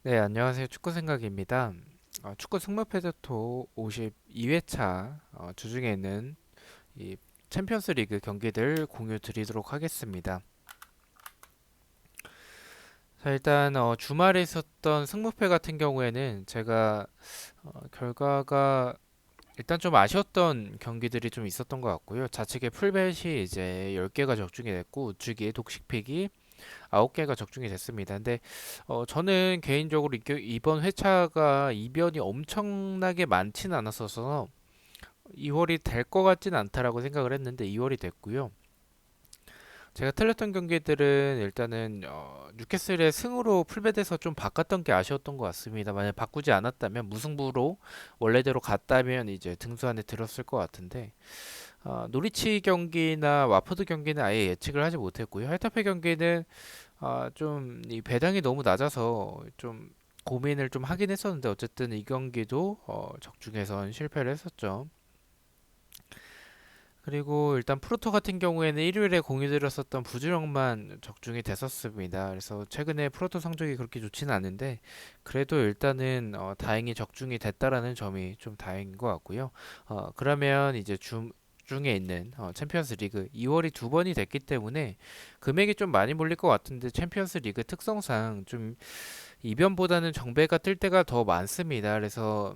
네, 안녕하세요. 축구 생각입니다. 축구 승무패드토 52회차 주중에 있는 이 챔피언스 리그 경기들 공유 드리도록 하겠습니다. 자, 일단 주말에 있었던 승무패 같은 경우에는 제가 결과가 일단 좀 아쉬웠던 경기들이 좀 있었던 것 같고요. 좌측에 풀벳이 이제 10개가 적중이 됐고 우측에 독식픽이 9개가 적중이 됐습니다. 근데 저는 개인적으로 이번 회차가 이변이 엄청나게 많지는 않았어서 2월이 될 것 같진 않다라고 생각을 했는데 2월이 됐고요. 제가 틀렸던 경기들은 일단은 뉴캐슬의 승으로 풀베드에서 좀 바꿨던 게 아쉬웠던 것 같습니다. 만약 바꾸지 않았다면 무승부로 원래대로 갔다면 이제 등수 안에 들었을 것 같은데 노리치 경기나 와포드 경기는 아예 예측을 하지 못했고요. 헤타페 경기는 좀 이 배당이 너무 낮아서 좀 고민을 좀 하긴 했었는데 어쨌든 이 경기도 적중해선 실패를 했었죠. 그리고 일단 프로토 같은 경우에는 일요일에 공유드렸었던 부주력만 적중이 됐었습니다. 그래서 최근에 프로토 성적이 그렇게 좋지는 않은데 그래도 일단은 다행히 적중이 됐다라는 점이 좀 다행인 것 같고요. 그러면 이제 중에 있는 챔피언스 리그 2월이 두 번이 됐기 때문에 금액이 좀 많이 몰릴 것 같은데 챔피언스 리그 특성상 좀 이변보다는 정배가 뜰 때가 더 많습니다. 그래서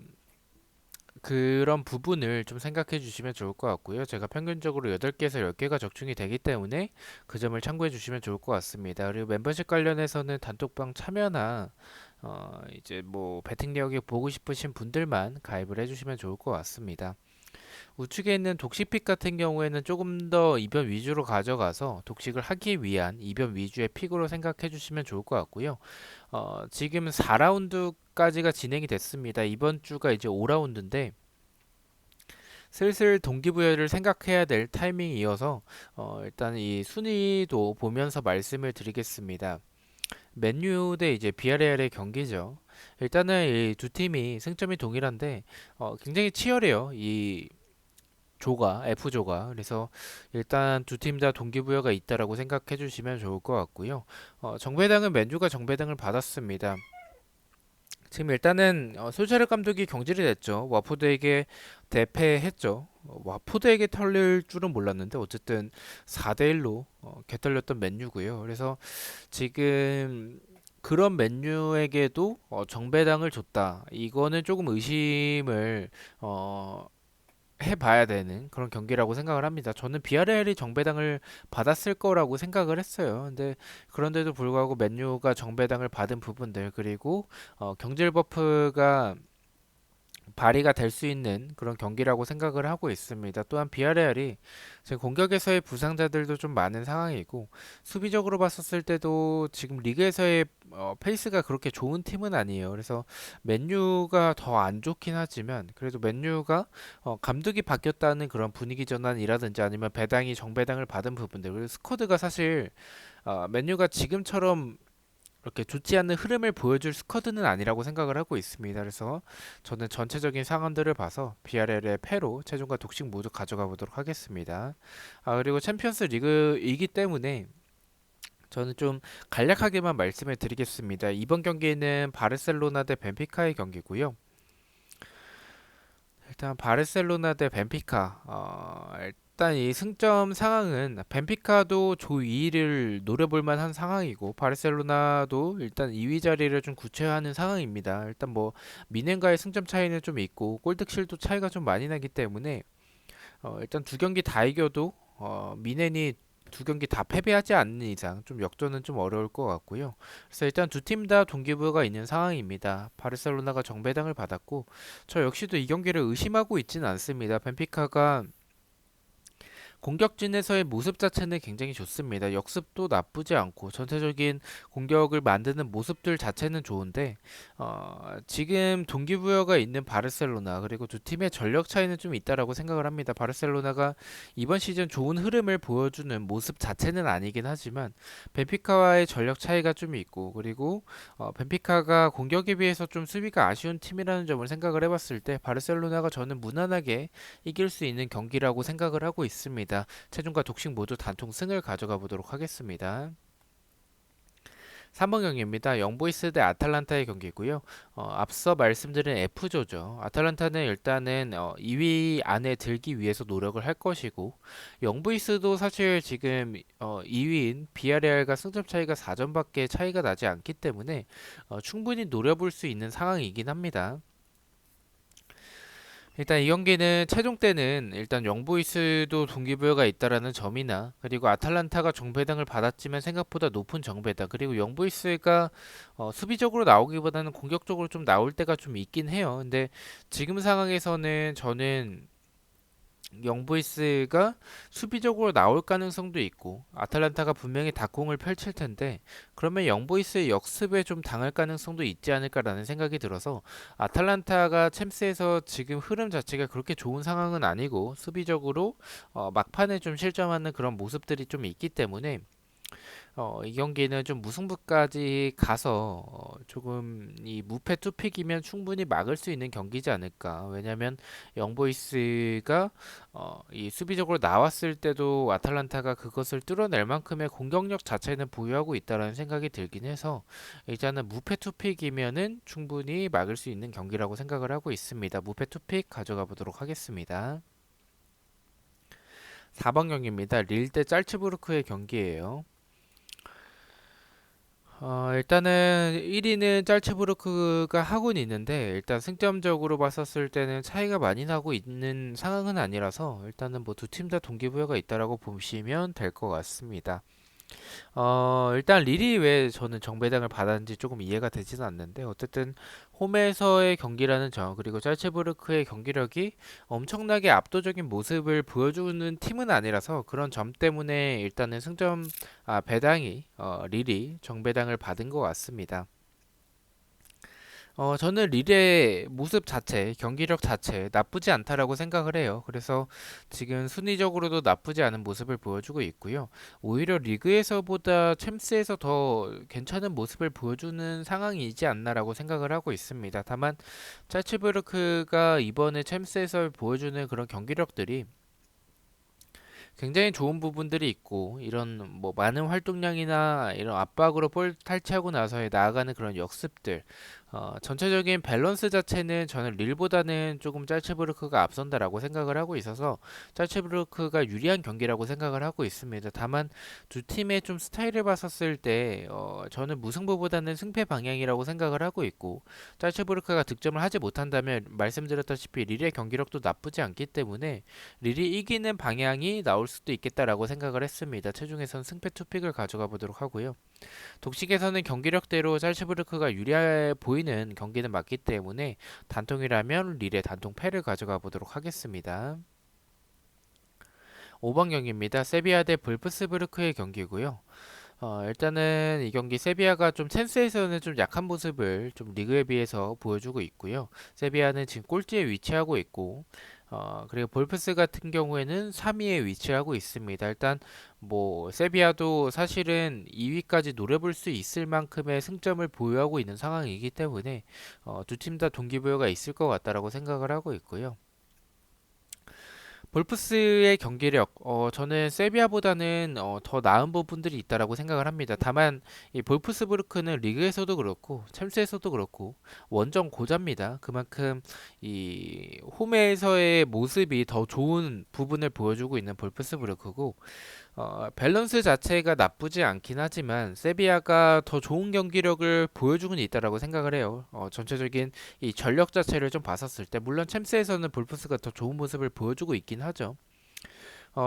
그런 부분을 좀 생각해 주시면 좋을 것 같고요. 제가 평균적으로 8개에서 10개가 적중이 되기 때문에 그 점을 참고해 주시면 좋을 것 같습니다. 그리고 멤버십 관련해서는 단톡방 참여나 이제 뭐 배팅 내역이 보고 싶으신 분들만 가입을 해 주시면 좋을 것 같습니다. 우측에 있는 독식픽 같은 경우에는 조금 더 이변 위주로 가져가서 독식을 하기 위한 이변 위주의 픽으로 생각해 주시면 좋을 것 같고요. 지금 4라운드까지가 진행이 됐습니다. 이번 주가 이제 5라운드인데 슬슬 동기부여를 생각해야 될 타이밍이어서 일단 이 순위도 보면서 말씀을 드리겠습니다. 맨유 대 이제 비아레알의 경기죠. 일단은 이 두 팀이 승점이 동일한데 굉장히 치열해요. 이 조가 F조가 그래서 일단 두 팀 다 동기부여가 있다라고 생각해 주시면 좋을 것 같고요. 정배당은 맨유가 정배당을 받았습니다. 지금 일단은 솔샤르 감독이 경질이 됐죠. 와포드에게 대패했죠. 와포드에게 털릴 줄은 몰랐는데 어쨌든 4대1로 개털렸던 맨유고요. 그래서 지금 그런 맨유에게도 정배당을 줬다. 이거는 조금 의심을 해봐야 되는 그런 경기라고 생각을 합니다. 저는 비아레알이 정배당을 받았을 거라고 생각을 했어요. 근데 그런데도 불구하고 맨유가 정배당을 받은 부분들 그리고 경질 버프가 발휘가 될 수 있는 그런 경기라고 생각을 하고 있습니다. 또한 비아레알이 지금 공격에서의 부상자들도 좀 많은 상황이고 수비적으로 봤었을 때도 지금 리그에서의 페이스가 그렇게 좋은 팀은 아니에요. 그래서 맨유가 더 안 좋긴 하지만 그래도 맨유가 감독이 바뀌었다는 그런 분위기 전환이라든지 아니면 배당이 정배당을 받은 부분들 그리고 스쿼드가 사실 맨유가 지금처럼 이렇게 좋지 않은 흐름을 보여줄 스쿼드는 아니라고 생각을 하고 있습니다. 그래서 저는 전체적인 상황들을 봐서 BRL의 패로 최종과 독식 모두 가져가 보도록 하겠습니다. 그리고 챔피언스 리그이기 때문에 저는 좀 간략하게만 말씀을 드리겠습니다. 이번 경기는 바르셀로나 대 벤피카의 경기고요. 일단 바르셀로나 대 벤피카. 일단 이 승점 상황은 벤피카도 조 2위를 노려볼 만한 상황이고 바르셀로나도 일단 2위 자리를 좀 구체화하는 상황입니다. 일단 뭐 미넨과의 승점 차이는 좀 있고 골득실도 차이가 좀 많이 나기 때문에 일단 두 경기 다 이겨도 미넨이 두 경기 다 패배하지 않는 이상 좀 역전은 좀 어려울 것 같고요. 그래서 일단 두 팀 다 동기부여가 있는 상황입니다. 바르셀로나가 정배당을 받았고 저 역시도 이 경기를 의심하고 있지는 않습니다. 벤피카가 공격진에서의 모습 자체는 굉장히 좋습니다. 역습도 나쁘지 않고 전체적인 공격을 만드는 모습들 자체는 좋은데 지금 동기부여가 있는 바르셀로나 그리고 두 팀의 전력 차이는 좀 있다라고 생각을 합니다. 바르셀로나가 이번 시즌 좋은 흐름을 보여주는 모습 자체는 아니긴 하지만 벤피카와의 전력 차이가 좀 있고 그리고 벤피카가 공격에 비해서 좀 수비가 아쉬운 팀이라는 점을 생각을 해봤을 때 바르셀로나가 저는 무난하게 이길 수 있는 경기라고 생각을 하고 있습니다. 체중과 독식 모두 단통 승을 가져가 보도록 하겠습니다. 3번 경기입니다. 영보이스 대 아탈란타의 경기고요. 앞서 말씀드린 F조죠. 아탈란타는 일단은 2위 안에 들기 위해서 노력을 할 것이고, 영보이스도 사실 지금 2위인 비아레알과 승점 차이가 4점밖에 차이가 나지 않기 때문에 충분히 노려볼 수 있는 상황이긴 합니다. 일단 이 경기는 최종 때는 일단 영보이스도 동기부여가 있다라는 점이나, 그리고 아탈란타가 정배당을 받았지만 생각보다 높은 정배당, 그리고 영보이스가 수비적으로 나오기보다는 공격적으로 좀 나올 때가 좀 있긴 해요. 근데 지금 상황에서는 저는 영보이스가 수비적으로 나올 가능성도 있고, 아탈란타가 분명히 다공을 펼칠 텐데 그러면 영보이스의 역습에 좀 당할 가능성도 있지 않을까라는 생각이 들어서, 아탈란타가 챔스에서 지금 흐름 자체가 그렇게 좋은 상황은 아니고 수비적으로 막판에 좀 실점하는 그런 모습들이 좀 있기 때문에 이 경기는 좀 무승부까지 가서 조금 이 무패 투픽이면 충분히 막을 수 있는 경기지 않을까. 왜냐면 영보이스가 이 수비적으로 나왔을 때도 아탈란타가 그것을 뚫어낼 만큼의 공격력 자체는 보유하고 있다라는 생각이 들긴 해서, 일단은 무패 투픽이면은 충분히 막을 수 있는 경기라고 생각을 하고 있습니다. 무패 투픽 가져가 보도록 하겠습니다. 4번 경기입니다. 릴 대 짤츠부르크의 경기예요. 일단은 1위는 짤츠부르크가 하고는 있는데, 일단 승점적으로 봤었을 때는 차이가 많이 나고 있는 상황은 아니라서 일단은 뭐 두 팀 다 동기부여가 있다라고 보시면 될 것 같습니다. 일단 릴이 왜 저는 정배당을 받았는지 조금 이해가 되지는 않는데, 어쨌든 홈에서의 경기라는 점, 그리고 짤츠부르크의 경기력이 엄청나게 압도적인 모습을 보여주는 팀은 아니라서 그런 점 때문에 일단은 배당이 릴이 정배당을 받은 것 같습니다. 저는 릴의 모습 자체, 경기력 자체 나쁘지 않다라고 생각을 해요. 그래서 지금 순위적으로도 나쁘지 않은 모습을 보여주고 있고요. 오히려 리그에서보다 챔스에서 더 괜찮은 모습을 보여주는 상황이지 않나라고 생각을 하고 있습니다. 다만 짤츠부르크가 이번에 챔스에서 보여주는 그런 경기력들이 굉장히 좋은 부분들이 있고, 이런 뭐 많은 활동량이나 이런 압박으로 볼 탈취하고 나서의 나아가는 그런 역습들, 전체적인 밸런스 자체는 저는 릴보다는 조금 짤츠부르크가 앞선다라고 생각을 하고 있어서 짤츠부르크가 유리한 경기라고 생각을 하고 있습니다. 다만 두 팀의 좀 스타일을 봤었을 때 저는 무승부보다는 승패 방향이라고 생각을 하고 있고, 짤츠부르크가 득점을 하지 못한다면 말씀드렸다시피 릴의 경기력도 나쁘지 않기 때문에 릴이 이기는 방향이 나올 수도 있겠다라고 생각을 했습니다. 체중에선 승패 투픽을 가져가 보도록 하고요. 독식에서는 경기력대로 짤츠부르크가 유리해 보이는 경기는 맞기 때문에 단통이라면 릴의 단통 패를 가져가 보도록 하겠습니다. 5번 경기입니다. 세비야 대 볼프스부르크의 경기고요. 일단은 이 경기 세비야가 좀 챔스에서는 좀 약한 모습을 좀 리그에 비해서 보여주고 있고요. 세비야는 지금 꼴찌에 위치하고 있고, 그리고 볼프스 같은 경우에는 3위에 위치하고 있습니다. 일단 뭐 세비야도 사실은 2위까지 노려볼 수 있을 만큼의 승점을 보유하고 있는 상황이기 때문에 두 팀 다 동기부여가 있을 것 같다라고 생각을 하고 있고요. 볼프스의 경기력, 저는 세비야보다는 더 나은 부분들이 있다라고 생각을 합니다. 다만 이 볼프스부르크는 리그에서도 그렇고 챔스에서도 그렇고 원정 고자입니다. 그만큼 이 홈에서의 모습이 더 좋은 부분을 보여주고 있는 볼프스부르크고, 밸런스 자체가 나쁘지 않긴 하지만 세비야가 더 좋은 경기력을 보여주고는 있다라고 생각을 해요. 전체적인 이 전력 자체를 좀 봤었을 때, 물론 챔스에서는 볼프스가 더 좋은 모습을 보여주고 있긴 하죠.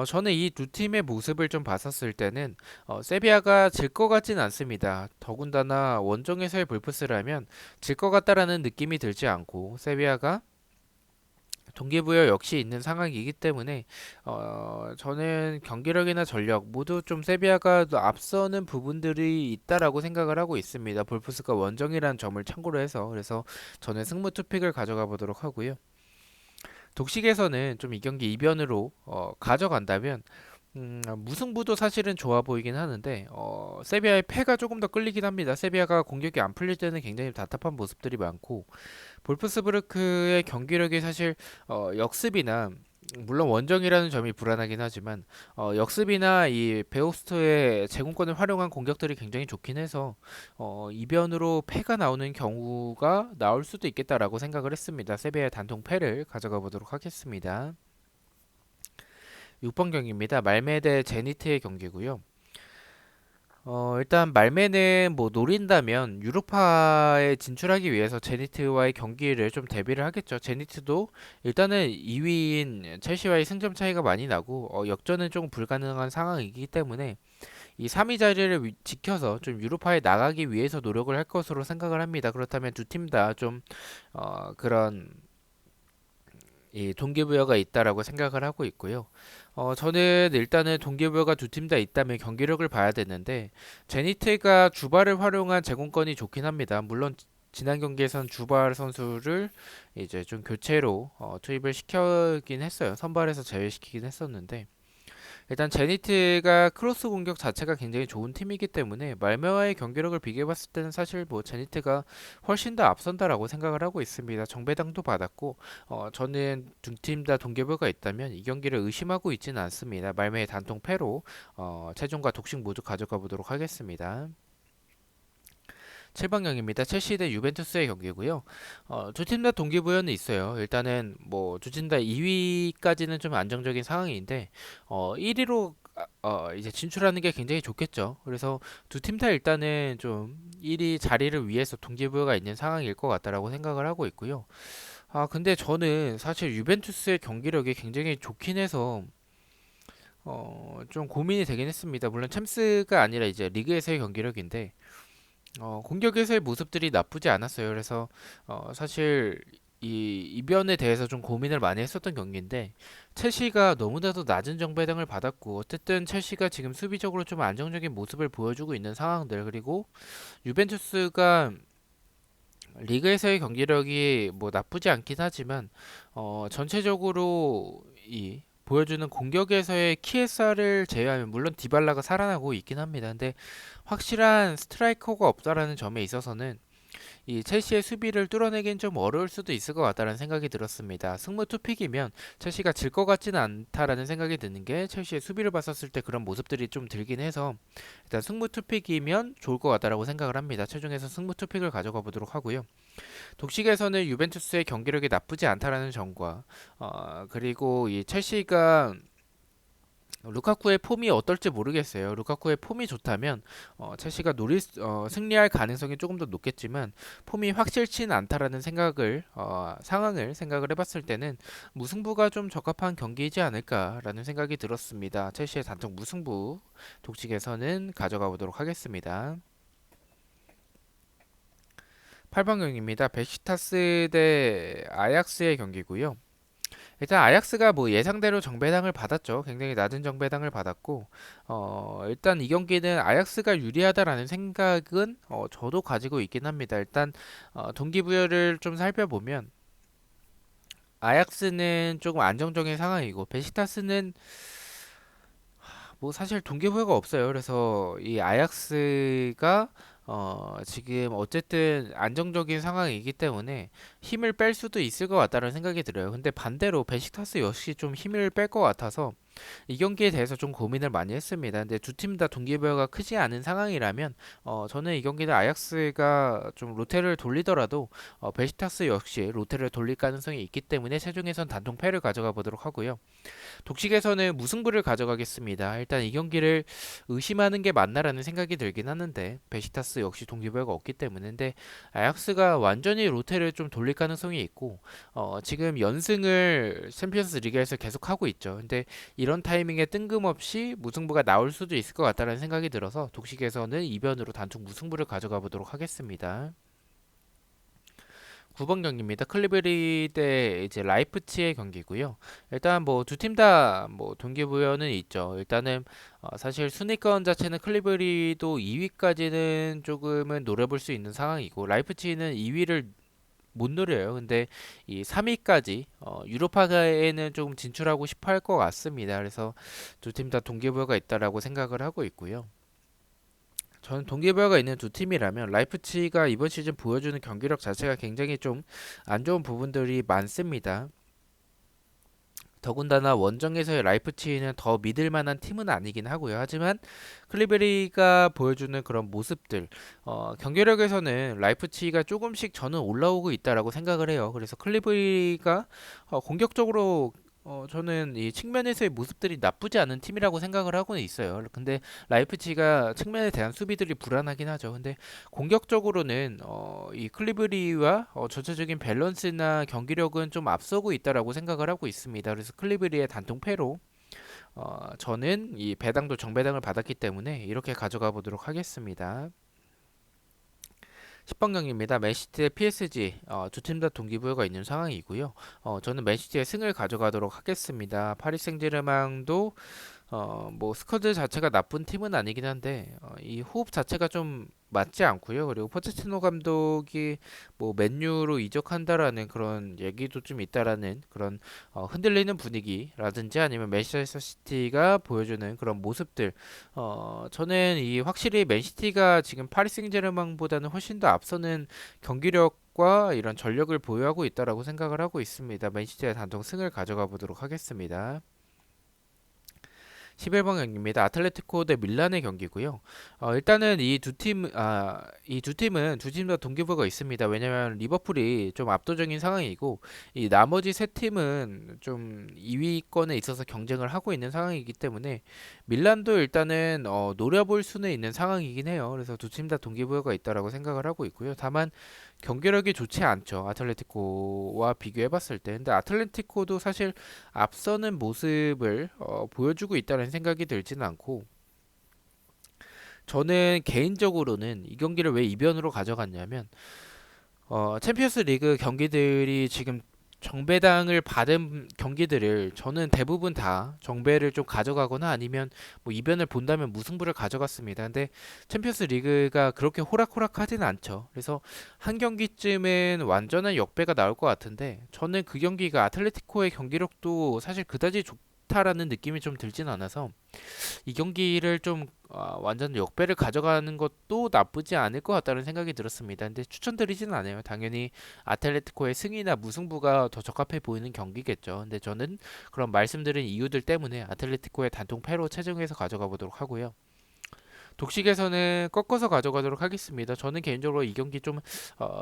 저는 이 두 팀의 모습을 좀 봤었을 때는 세비야가 질 것 같진 않습니다. 더군다나 원정에서의 볼프스라면 질 것 같다라는 느낌이 들지 않고, 세비야가 동기부여 역시 있는 상황이기 때문에 저는 경기력이나 전력 모두 좀 세비야가 더 앞서는 부분들이 있다라고 생각을 하고 있습니다. 볼프스가 원정이라는 점을 참고로 해서, 그래서 저는 승부 투픽을 가져가 보도록 하고요. 독식에서는 좀 이 경기 이변으로 가져간다면 무승부도 사실은 좋아 보이긴 하는데, 세비야의 패가 조금 더 끌리긴 합니다. 세비야가 공격이 안 풀릴 때는 굉장히 답답한 모습들이 많고, 볼프스부르크의 경기력이 사실 역습이나 물론 원정이라는 점이 불안하긴 하지만 역습이나 이 베오스트의 제공권을 활용한 공격들이 굉장히 좋긴 해서 이변으로 패가 나오는 경우가 나올 수도 있겠다라고 생각을 했습니다. 세비야의 단통 패를 가져가 보도록 하겠습니다. 6번 경기입니다. 말메 대 제니트의 경기고요. 일단 말메는 뭐 노린다면 유로파에 진출하기 위해서 제니트와의 경기를 좀 대비를 하겠죠. 제니트도 일단은 2위인 첼시와의 승점 차이가 많이 나고 역전은 좀 불가능한 상황이기 때문에 이 3위 자리를 지켜서 좀 유로파에 나가기 위해서 노력을 할 것으로 생각을 합니다. 그렇다면 두 팀 다 좀 그런 이 동기부여가 있다라고 생각을 하고 있고요. 저는 일단은 동기부여가 두 팀 다 있다면 경기력을 봐야 되는데 제니트가 주바를 활용한 제공권이 좋긴 합니다. 물론 지난 경기에선 주발 선수를 이제 좀 교체로 투입을 시켜긴 했어요. 선발에서 제외시키긴 했었는데 일단 제니트가 크로스 공격 자체가 굉장히 좋은 팀이기 때문에 말메와의 경기력을 비교해봤을 때는 사실 뭐 제니트가 훨씬 더 앞선다라고 생각을 하고 있습니다. 정배당도 받았고 저는 두 팀 다 동기부여가 있다면 이 경기를 의심하고 있지는 않습니다. 말메의 단통 패로 최종과 독식 모두 가져가 보도록 하겠습니다. 7방경입니다. 첼시 대 유벤투스의 경기고요. 두 팀 다 동기부여는 있어요. 일단은 뭐 두 팀 다 2위까지는 좀 안정적인 상황인데 1위로 이제 진출하는 게 굉장히 좋겠죠. 그래서 두 팀 다 일단은 좀 1위 자리를 위해서 동기부여가 있는 상황일 것 같다라고 생각을 하고 있고요. 근데 저는 사실 유벤투스의 경기력이 굉장히 좋긴 해서 좀 고민이 되긴 했습니다. 물론 챔스가 아니라 이제 리그에서의 경기력인데 공격에서의 모습들이 나쁘지 않았어요. 그래서 사실 이 이변에 대해서 좀 고민을 많이 했었던 경기인데 첼시가 너무나도 낮은 정배당을 받았고 어쨌든 첼시가 지금 수비적으로 좀 안정적인 모습을 보여주고 있는 상황들 그리고 유벤투스가 리그에서의 경기력이 뭐 나쁘지 않긴 하지만 전체적으로 이 보여주는 공격에서의 키에사를 제외하면 물론 디발라가 살아나고 있긴 합니다. 근데 확실한 스트라이커가 없다라는 점에 있어서는 이 첼시의 수비를 뚫어내긴 좀 어려울 수도 있을 것 같다는 생각이 들었습니다. 승무 투픽이면 첼시가 질 것 같지는 않다라는 생각이 드는 게 첼시의 수비를 봤었을 때 그런 모습들이 좀 들긴 해서 일단 승무 투픽이면 좋을 것 같다라고 생각을 합니다. 최종에서 승무 투픽을 가져가 보도록 하고요. 독식에서는 유벤투스의 경기력이 나쁘지 않다라는 점과 그리고 이 첼시가 루카쿠의 폼이 어떨지 모르겠어요. 루카쿠의 폼이 좋다면 첼시가 승리할 가능성이 조금 더 높겠지만 폼이 확실치는 않다라는 상황을 생각을 해봤을 때는 무승부가 좀 적합한 경기이지 않을까라는 생각이 들었습니다. 첼시의 단독 무승부 독식에서는 가져가 보도록 하겠습니다. 8방경입니다. 베시타스 대 아약스의 경기고요. 일단 아약스가 뭐 예상대로 정배당을 받았죠. 굉장히 낮은 정배당을 받았고 일단 이 경기는 아약스가 유리하다라는 생각은 저도 가지고 있긴 합니다. 일단 동기부여를 좀 살펴보면 아약스는 조금 안정적인 상황이고 베시타스는 뭐 사실 동기부여가 없어요. 그래서 이 아약스가 지금 어쨌든 안정적인 상황이기 때문에 힘을 뺄 수도 있을 것 같다는 생각이 들어요. 근데 반대로 베식타스 역시 좀 힘을 뺄 것 같아서 이 경기에 대해서 좀 고민을 많이 했습니다. 근데 두 팀 다 동기부여가 크지 않은 상황이라면 저는 이 경기는 아약스가 좀 로테를 돌리더라도 베식타스 역시 로테를 돌릴 가능성이 있기 때문에 최종에선 단통 패를 가져가 보도록 하고요. 독식에서는 무승부를 가져가겠습니다. 일단 이 경기를 의심하는 게 맞나라는 생각이 들긴 하는데 베시타스 역시 동기부여가 없기 때문에 근데 아약스가 완전히 로테를 좀 돌릴 가능성이 있고 지금 연승을 챔피언스 리그에서 계속 하고 있죠. 근데 이런 타이밍에 뜬금없이 무승부가 나올 수도 있을 것 같다는 생각이 들어서 독식에서는 이변으로 단축 무승부를 가져가 보도록 하겠습니다. 9번 경기입니다. 클리브리 대 이제 라이프치히의 경기고요. 일단 뭐 두 팀 다 뭐 동기부여는 있죠. 일단은 사실 순위권 자체는 클리브리도 2위까지는 조금은 노려볼 수 있는 상황이고 라이프치히는 2위를 못 노려요. 근데 이 3위까지 유로파에는 조금 진출하고 싶어 할 것 같습니다. 그래서 두 팀 다 동기부여가 있다라고 생각을 하고 있고요. 저는 동기부여가 있는 두 팀이라면 라이프치히가 이번 시즌 보여주는 경기력 자체가 굉장히 좀 안 좋은 부분들이 많습니다. 더군다나 원정에서의 라이프치히는 더 믿을 만한 팀은 아니긴 하고요. 하지만 클리베리가 보여주는 그런 모습들, 경기력에서는 라이프치히가 조금씩 저는 올라오고 있다라고 생각을 해요. 그래서 클리베리가 공격적으로 저는 이 측면에서의 모습들이 나쁘지 않은 팀이라고 생각을 하고는 있어요. 근데 라이프치히가 측면에 대한 수비들이 불안하긴 하죠. 근데 공격적으로는 이 클리브리와 전체적인 밸런스나 경기력은 좀 앞서고 있다라고 생각을 하고 있습니다. 그래서 클리브리의 단통 패로 저는 이 배당도 정배당을 받았기 때문에 이렇게 가져가 보도록 하겠습니다. 10번 경기입니다. 맨시티의 PSG 두 팀 다 동기부여가 있는 상황이고요. 저는 맨시티의 승을 가져가도록 하겠습니다. 파리 생제르맹도 뭐 스쿼드 자체가 나쁜 팀은 아니긴 한데 이 호흡 자체가 좀 맞지 않고요. 그리고 포체티노 감독이 뭐 맨유로 이적한다라는 그런 얘기도 좀 있다라는 그런 흔들리는 분위기라든지 아니면 맨체스터 시티가 보여주는 그런 모습들 저는 이 확실히 맨시티가 지금 파리 생제르맹보다는 훨씬 더 앞서는 경기력과 이런 전력을 보유하고 있다라고 생각을 하고 있습니다. 맨시티의 단독 승을 가져가 보도록 하겠습니다. 11번 경기입니다. 아틀레티코 대 밀란의 경기고요. 일단은 이 두 팀은 두 팀 다 동기부여가 있습니다. 왜냐하면 리버풀이 좀 압도적인 상황이고 이 나머지 세 팀은 좀 2위권에 있어서 경쟁을 하고 있는 상황이기 때문에 밀란도 일단은 노려볼 수는 있는 상황이긴 해요. 그래서 두 팀 다 동기부여가 있다라고 생각을 하고 있고요. 다만 경기력이 좋지 않죠. 아틀레티코와 비교해봤을 때. 근데 아틀레티코도 사실 앞서는 모습을 보여주고 있다는 생각이 들지는 않고 저는 개인적으로는 이 경기를 왜 이변으로 가져갔냐면 챔피언스 리그 경기들이 지금 정배당을 받은 경기들을 저는 대부분 다 정배를 좀 가져가거나 아니면 뭐 이변을 본다면 무승부를 가져갔습니다. 근데 챔피언스 리그가 그렇게 호락호락하진 않죠. 그래서 한 경기쯤은 완전한 역배가 나올 것 같은데 저는 그 경기가 아틀레티코의 경기력도 사실 그다지 좋다라는 느낌이 좀 들진 않아서 이 경기를 좀 완전 역배를 가져가는 것도 나쁘지 않을 것 같다는 생각이 들었습니다. 근데 추천드리지는 않아요. 당연히 아틀레티코의 승이나 무승부가 더 적합해 보이는 경기겠죠. 근데 저는 그런 말씀드린 이유들 때문에 아틀레티코의 단통 패로 최종해서 가져가 보도록 하고요. 독식에서는 꺾어서 가져가도록 하겠습니다. 저는 개인적으로 이 경기 좀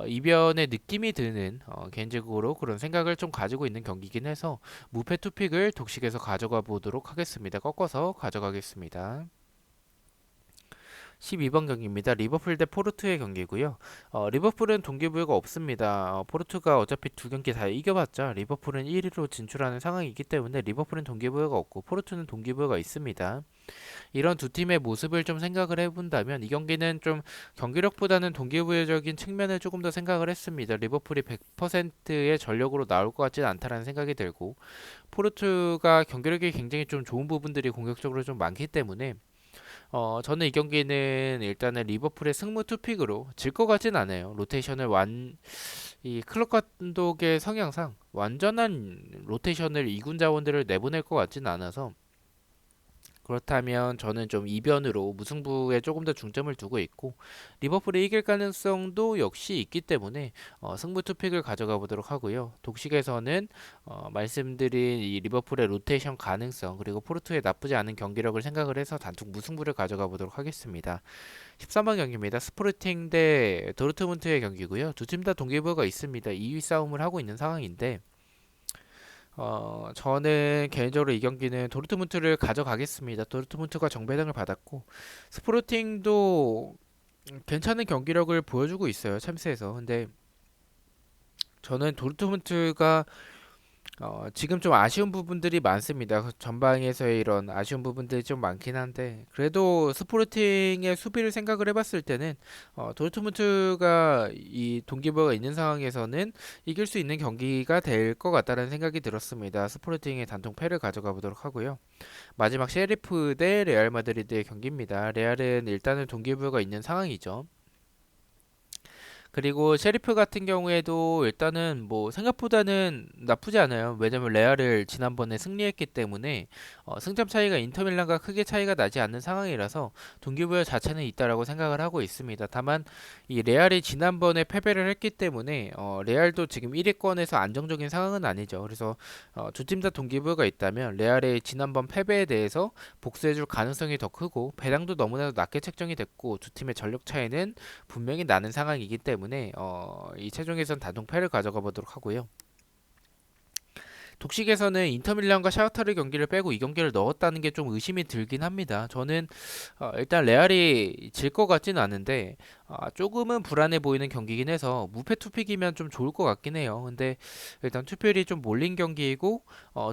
이변의 느낌이 드는 개인적으로 그런 생각을 좀 가지고 있는 경기긴 해서 무패 투픽을 독식에서 가져가 보도록 하겠습니다. 꺾어서 가져가겠습니다. 12번 경기입니다. 리버풀 대 포르투의 경기고요. 리버풀은 동기부여가 없습니다. 포르투가 어차피 두 경기 다 이겨봤자 리버풀은 1위로 진출하는 상황이기 때문에 리버풀은 동기부여가 없고 포르투는 동기부여가 있습니다. 이런 두 팀의 모습을 좀 생각을 해본다면 이 경기는 좀 경기력보다는 동기부여적인 측면을 조금 더 생각을 했습니다. 리버풀이 100%의 전력으로 나올 것 같지는 않다라는 생각이 들고 포르투가 경기력이 굉장히 좀 좋은 부분들이 공격적으로 좀 많기 때문에 저는 이 경기는 일단은 리버풀의 승무 투픽으로 질 것 같진 않아요. 로테이션을 이 클럽 감독의 성향상 완전한 로테이션을 이군 자원들을 내보낼 것 같진 않아서 그렇다면 저는 좀 이변으로 무승부에 조금 더 중점을 두고 있고 리버풀이 이길 가능성도 역시 있기 때문에 승부 투픽을 가져가 보도록 하고요. 독식에서는 말씀드린 이 리버풀의 로테이션 가능성 그리고 포르투의 나쁘지 않은 경기력을 생각을 해서 단독 무승부를 가져가 보도록 하겠습니다. 13번 경기입니다. 스포르팅 대 도르트문트의 경기고요. 두 팀 다 동기부여가 있습니다. 2위 싸움을 하고 있는 상황인데 저는 개인적으로 이 경기는 도르트문트를 가져가겠습니다. 도르트문트가 정배당을 받았고 스포르팅도 괜찮은 경기력을 보여주고 있어요. 챔스에서. 근데 저는 도르트문트가 지금 좀 아쉬운 부분들이 많습니다. 그 전방에서의 이런 아쉬운 부분들이 좀 많긴 한데 그래도 스포르팅의 수비를 생각을 해봤을 때는 도르트문트가 이 동기부여가 있는 상황에서는 이길 수 있는 경기가 될 것 같다는 생각이 들었습니다. 스포르팅의 단통 패를 가져가 보도록 하고요. 마지막 셰리프 대 레알 마드리드의 경기입니다. 레알은 일단은 동기부여가 있는 상황이죠. 그리고 셰리프 같은 경우에도 일단은 뭐 생각보다는 나쁘지 않아요. 왜냐면 레알을 지난번에 승리했기 때문에 승점 차이가 인터밀란과 크게 차이가 나지 않는 상황이라서 동기부여 자체는 있다라고 생각을 하고 있습니다. 다만 이 레알이 지난번에 패배를 했기 때문에 레알도 지금 1위권에서 안정적인 상황은 아니죠. 그래서 두 팀 다 동기부여가 있다면 레알의 지난번 패배에 대해서 복수해줄 가능성이 더 크고 배당도 너무나도 낮게 책정이 됐고 두 팀의 전력 차이는 분명히 나는 상황이기 때문에 이 최종 예선 단독패를 가져가 보도록 하고요. 독식에서는 인터밀란과 샤흐타르 경기를 빼고 이 경기를 넣었다는 게 좀 의심이 들긴 합니다. 저는 일단 레알이 질 것 같지는 않은데 조금은 불안해 보이는 경기긴 해서 무패 투픽이면 좀 좋을 것 같긴 해요. 근데 일단 투표율이 좀 몰린 경기이고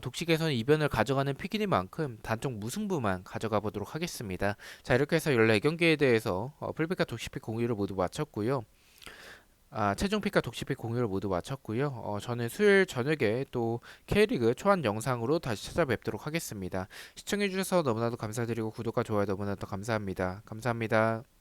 독식에서는 이변을 가져가는 픽이니만큼 단쪽 무승부만 가져가 보도록 하겠습니다. 자, 이렇게 해서 14경기에 대해서 풀픽과 독식픽 공유를 모두 마쳤고요. 최종 픽과 독시픽 공유를 모두 마쳤고요. 저는 수요일 저녁에 또 K리그 초안 영상으로 다시 찾아뵙도록 하겠습니다. 시청해주셔서 너무나도 감사드리고 구독과 좋아요 너무나도 감사합니다. 감사합니다.